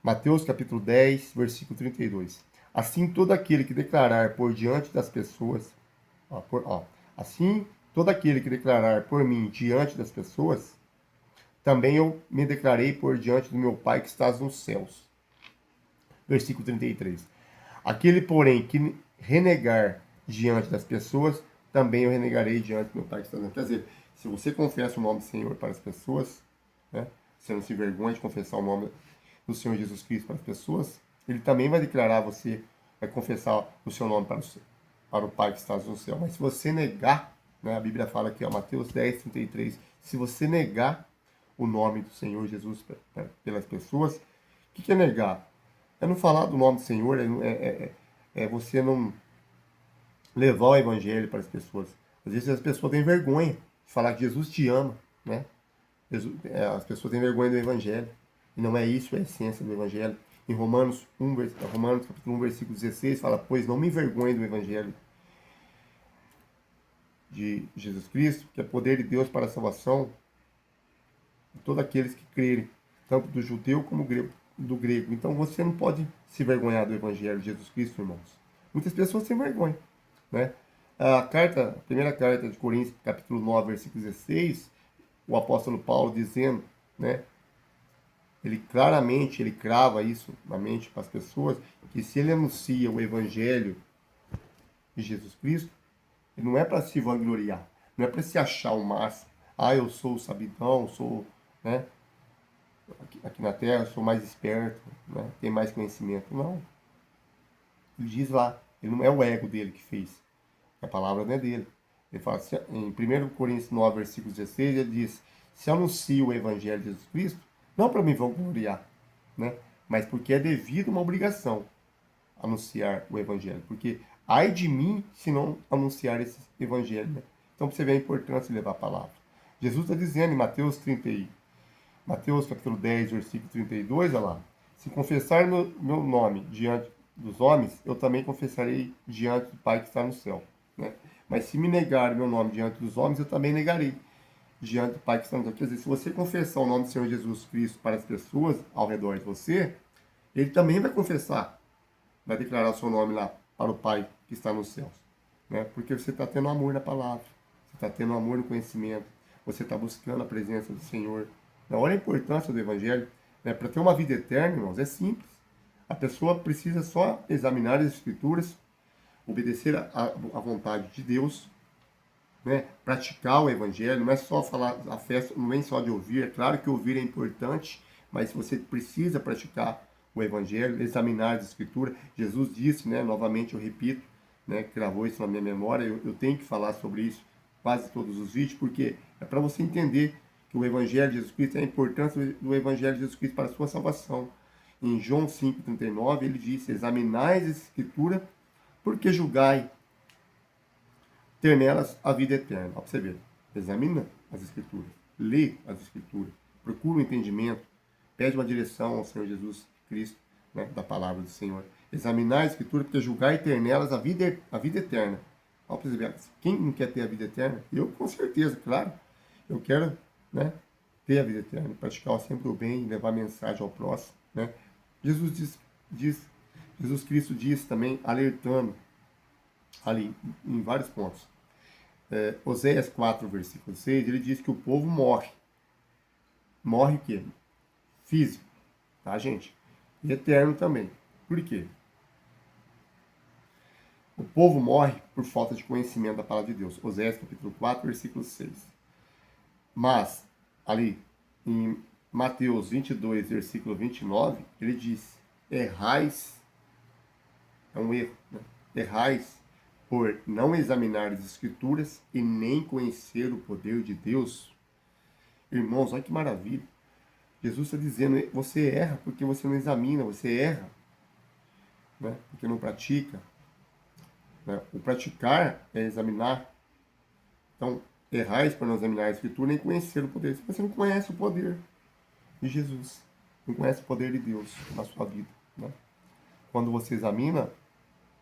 Mateus capítulo 10, versículo 32. Assim, todo aquele que declarar por diante das pessoas, assim, todo aquele que declarar por mim diante das pessoas, também eu me declarei por diante do meu Pai que estás nos céus. Versículo 33. Aquele, porém, que renegar diante das pessoas, também eu renegarei diante do meu Pai que está no céu. Quer dizer, se você confessa o nome do Senhor para as pessoas, né, você não se envergonha de confessar o nome do Senhor Jesus Cristo para as pessoas, Ele também vai declarar você, vai confessar o seu nome para o Pai que está no céu. Mas se você negar, né, a Bíblia fala aqui, ó, Mateus 10:33, se você negar o nome do Senhor Jesus pelas pessoas, o que é negar? É não falar do nome do Senhor, é você não levar o evangelho para as pessoas. Às vezes as pessoas têm vergonha de falar que Jesus te ama, né? As pessoas têm vergonha do evangelho. E não é isso a essência do evangelho. Em Romanos capítulo 1, versículo 16, fala: pois não me envergonhe do evangelho de Jesus Cristo, que é poder de Deus para a salvação de todos aqueles que crerem, tanto do judeu como do grego. Então você não pode se vergonhar do evangelho de Jesus Cristo, irmãos. Muitas pessoas têm vergonha, né? A primeira carta de Coríntios, capítulo 9, versículo 16, o apóstolo Paulo dizendo, né, ele crava isso na mente para as pessoas, que se ele anuncia o evangelho de Jesus Cristo, ele não é para se vangloriar, não é para se achar o máximo. Ah, eu sou o sabidão, sou, né, aqui na Terra, eu sou mais esperto, né, tenho mais conhecimento. Não. Ele diz lá, ele não é o ego dele que fez. A palavra não é dele. Ele fala, em 1 Coríntios 9, versículo 16, ele diz: se anuncio o evangelho de Jesus Cristo, não para me vangloriar, né? Mas porque é devido uma obrigação anunciar o evangelho. Porque ai de mim se não anunciar esse evangelho, né? Então, para você ver a importância de levar a palavra. Jesus está dizendo em Mateus capítulo 10, versículo 32, olha lá: se confessar meu nome diante dos homens, eu também confessarei diante do Pai que está no céu, né? Mas se me negar meu nome diante dos homens, eu também negarei diante do Pai que está no céu. Quer dizer, se você confessar o nome do Senhor Jesus Cristo para as pessoas ao redor de você, Ele também vai confessar, vai declarar o seu nome lá para o Pai que está nos céus, né? Porque você está tendo amor na palavra, você está tendo amor no conhecimento, você está buscando a presença do Senhor. Olha a importância do Evangelho, né? Para ter uma vida eterna, irmãos, é simples. A pessoa precisa só examinar as Escrituras, obedecer à vontade de Deus, né? Praticar o Evangelho, não é só falar, a festa não vem só de ouvir, é claro que ouvir é importante, mas você precisa praticar o Evangelho, examinar as Escrituras. Jesus disse, né? Novamente eu repito, né? Gravou isso na minha memória, eu tenho que falar sobre isso quase todos os vídeos, porque é para você entender que o Evangelho de Jesus Cristo é a importância do Evangelho de Jesus Cristo para a sua salvação. Em João 5,39, ele disse: examinai as Escrituras, porque julgai ter nelas a vida eterna. Ó, para você ver, examina as Escrituras, lê as Escrituras, procura o entendimento, pede uma direção ao Senhor Jesus Cristo, né, da palavra do Senhor. Examinar a Escritura, porque julgar e ter nelas a vida eterna. Ó, para você ver, quem não quer ter a vida eterna? Eu, com certeza, claro. Eu quero, né, ter a vida eterna, praticar sempre o bem, levar mensagem ao próximo, né? Jesus Cristo diz também, alertando ali em vários pontos. Oséias 4, versículo 6, ele diz que o povo morre. Morre o quê? Físico, tá, gente? E eterno também. Por quê? O povo morre por falta de conhecimento da palavra de Deus. Oséias capítulo 4, versículo 6. Mas, ali, em Mateus 22, versículo 29, ele diz: errais, é um erro, né? Errais por não examinar as Escrituras e nem conhecer o poder de Deus. Irmãos, olha que maravilha. Jesus está dizendo, você erra porque você não examina, você erra, né, porque não pratica. Né? O praticar é examinar. Então, errais por não examinar a Escritura nem conhecer o poder. Se você não conhece o poder de Jesus, não conhece o poder de Deus na sua vida, né? Quando você examina,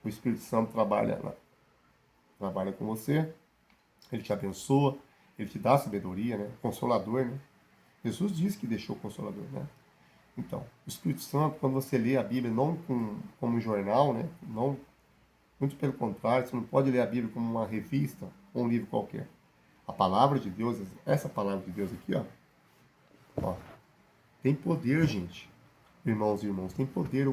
o Espírito Santo trabalha com você, ele te abençoa, ele te dá sabedoria, né? Consolador, né? Jesus disse que deixou o Consolador, né? Então, o Espírito Santo, quando você lê a Bíblia não como um jornal, né? Não, muito pelo contrário, você não pode ler a Bíblia como uma revista ou um livro qualquer. A palavra de Deus, essa palavra de Deus aqui, ó, tem poder, gente. Irmãos e irmãos, tem poder.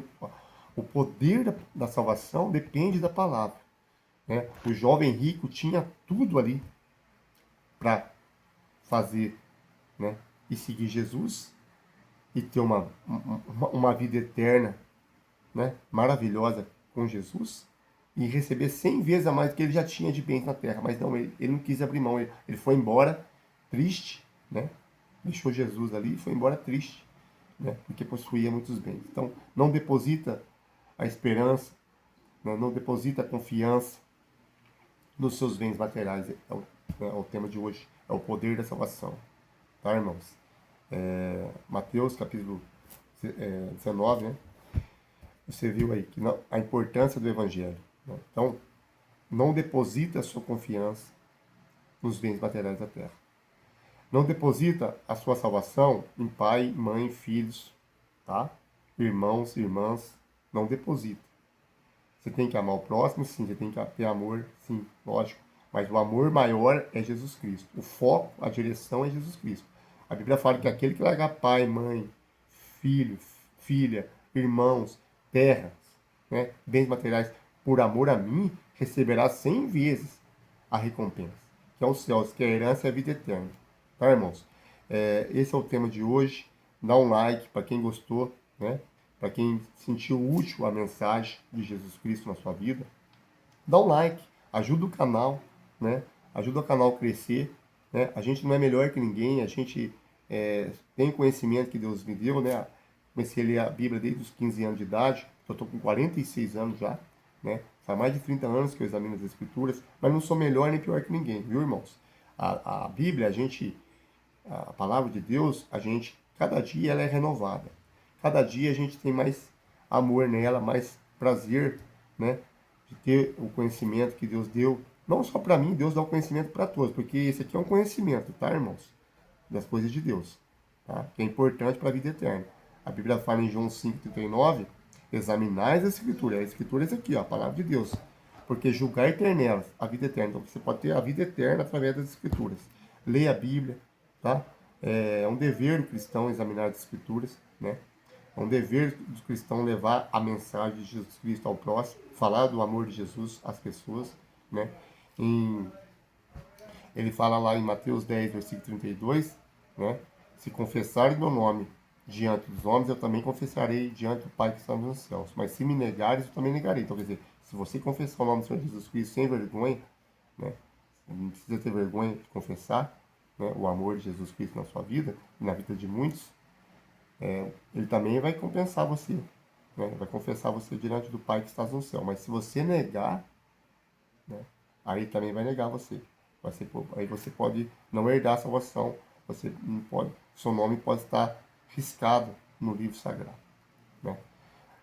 O poder da salvação depende da palavra. né? O jovem rico tinha tudo ali para fazer, né? E seguir Jesus e ter uma vida eterna, né? Maravilhosa com Jesus e receber 100 vezes a mais do que ele já tinha de bens na terra. Mas não, ele não quis abrir mão. Ele foi embora triste, né? Deixou Jesus ali e foi embora triste, né? Porque possuía muitos bens. Então, não deposita a esperança, né? Não deposita a confiança nos seus bens materiais. É o tema de hoje. É o poder da salvação. Tá, irmãos? Mateus, capítulo 19, né? Você viu aí que a importância do evangelho, né? Então, não deposita a sua confiança nos bens materiais da terra. Não deposita a sua salvação em pai, mãe, filhos, tá? Irmãos, irmãs. Não deposita. Você tem que amar o próximo, sim. Você tem que ter amor, sim, lógico. Mas o amor maior é Jesus Cristo. O foco, a direção é Jesus Cristo. A Bíblia fala que aquele que largar pai, mãe, filho, filha, irmãos, terras, né, bens materiais, por amor a mim, receberá 100 vezes a recompensa, que é os céus, que é a herança e a vida eterna. Tá, irmãos? Esse é o tema de hoje. Dá um like para quem gostou, né? Para quem sentiu útil a mensagem de Jesus Cristo na sua vida. Dá um like, ajuda o canal, né? Ajuda o canal a crescer, né? A gente não é melhor que ninguém, a gente tem conhecimento que Deus me deu, né? Comecei a ler a Bíblia desde os 15 anos de idade, eu estou com 46 anos já, né? Faz mais de 30 anos que eu examino as Escrituras, mas não sou melhor nem pior que ninguém, viu, irmãos? A Bíblia, a palavra de Deus, cada dia ela é renovada. Cada dia a gente tem mais amor nela, mais prazer, né? De ter o conhecimento que Deus deu. Não só para mim, Deus dá o conhecimento para todos, porque esse aqui é um conhecimento, tá, irmãos? Das coisas de Deus, tá? Que é importante para a vida eterna. A Bíblia fala em João 5,39, examinais a Escritura. A Escritura é isso aqui, ó, a palavra de Deus. Porque julgar ter nelas a vida eterna. Então você pode ter a vida eterna através das Escrituras. Leia a Bíblia, tá? É um dever do cristão examinar as Escrituras, né? É um dever do cristão levar a mensagem de Jesus Cristo ao próximo, falar do amor de Jesus às pessoas, né? Em Ele fala lá em Mateus 10, versículo 32, né? Se confessarem meu nome diante dos homens, eu também confessarei diante do Pai que está nos céus. Mas se me negares, eu também negarei. Então, quer dizer, se você confessar o nome do Senhor Jesus Cristo sem vergonha, né? Não precisa ter vergonha de confessar, né, o amor de Jesus Cristo na sua vida e na vida de muitos, ele também vai compensar você, né? Vai confessar você diante do Pai que está no céu. Mas se você negar, né, aí também vai negar você. Aí você pode não herdar a salvação, você não pode, seu nome pode estar riscado no livro sagrado, né?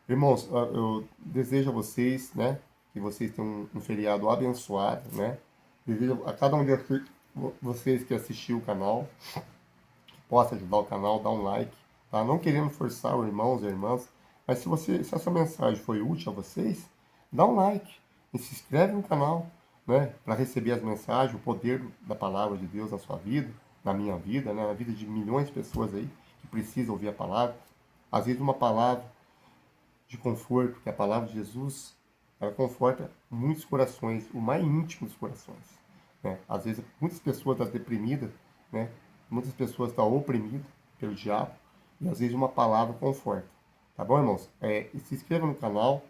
Irmãos, eu desejo a vocês, né, que vocês tenham um feriado abençoado, né? Desejo a cada um de vocês que assistiu o canal, que possa ajudar o canal, dar um like, tá? Não querendo forçar os irmãos e irmãs, mas se essa mensagem foi útil a vocês, dá um like e se inscreve no canal, né, para receber as mensagens, o poder da palavra de Deus na sua vida, na minha vida, né, na vida de milhões de pessoas aí que precisam ouvir a palavra. Às vezes uma palavra de conforto, que é a palavra de Jesus, ela conforta muitos corações, o mais íntimo dos corações, né? Às vezes muitas pessoas estão deprimidas, né? Muitas pessoas estão oprimidas pelo diabo, e às vezes uma palavra conforta. Tá bom, irmãos? E se inscreva no canal,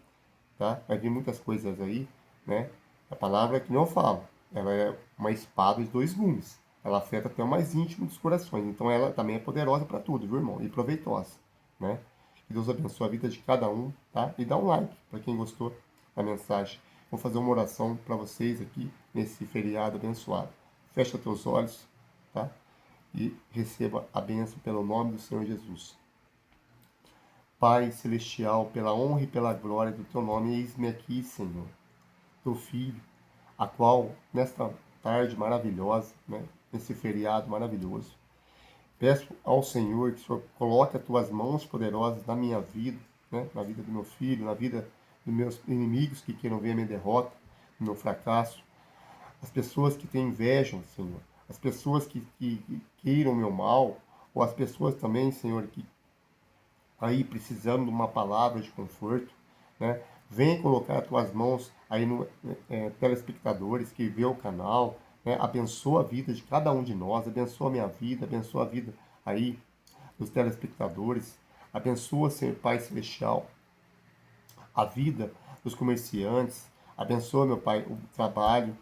tá? Vai vir muitas coisas aí, né? A palavra que não eu falo, ela é uma espada de dois gumes. Ela afeta até o mais íntimo dos corações. Então ela também é poderosa para tudo, viu, irmão? E proveitosa, né? Que Deus abençoe a vida de cada um, tá? E dá um like para quem gostou da mensagem. Vou fazer uma oração para vocês aqui nesse feriado abençoado. Fecha teus olhos, tá? E receba a bênção pelo nome do Senhor Jesus. Pai celestial, pela honra e pela glória do teu nome, eis-me aqui, Senhor, teu filho, a qual, nesta tarde maravilhosa, né, nesse feriado maravilhoso, peço ao Senhor que o Senhor coloque as tuas mãos poderosas na minha vida, né, na vida do meu filho, na vida dos meus inimigos que queiram ver a minha derrota, o meu fracasso, as pessoas que têm inveja, Senhor, as pessoas que queiram o meu mal, ou as pessoas também, Senhor, que aí precisando de uma palavra de conforto, né? Vem colocar as tuas mãos aí no telespectadores que vê o canal, né? Abençoa a vida de cada um de nós, abençoa a minha vida, abençoa a vida aí dos telespectadores, abençoa, Senhor Pai Celestial, a vida dos comerciantes, abençoa, meu Pai, o trabalho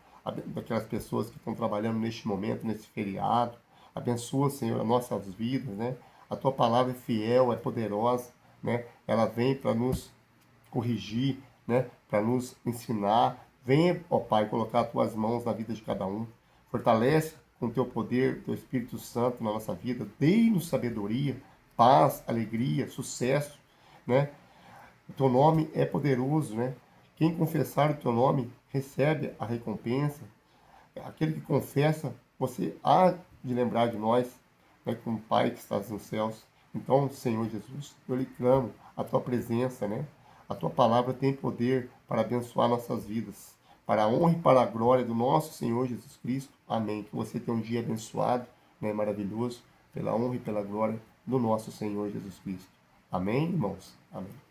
daquelas pessoas que estão trabalhando neste momento, nesse feriado, abençoa, Senhor, as nossas vidas, né? A tua palavra é fiel, é poderosa, né? Ela vem para nos corrigir, né? Para nos ensinar. Venha, ó Pai, colocar as tuas mãos na vida de cada um. Fortalece com o teu poder, teu Espírito Santo na nossa vida. Dê-nos sabedoria, paz, alegria, sucesso, né? O teu nome é poderoso, né? Quem confessar o teu nome recebe a recompensa. Aquele que confessa, você há de lembrar de nós, né, como Pai que estás nos céus. Então, Senhor Jesus, eu lhe clamo a tua presença, né? A tua palavra tem poder para abençoar nossas vidas, para a honra e para a glória do nosso Senhor Jesus Cristo. Amém. Que você tenha um dia abençoado, né, maravilhoso, pela honra e pela glória do nosso Senhor Jesus Cristo. Amém, irmãos? Amém.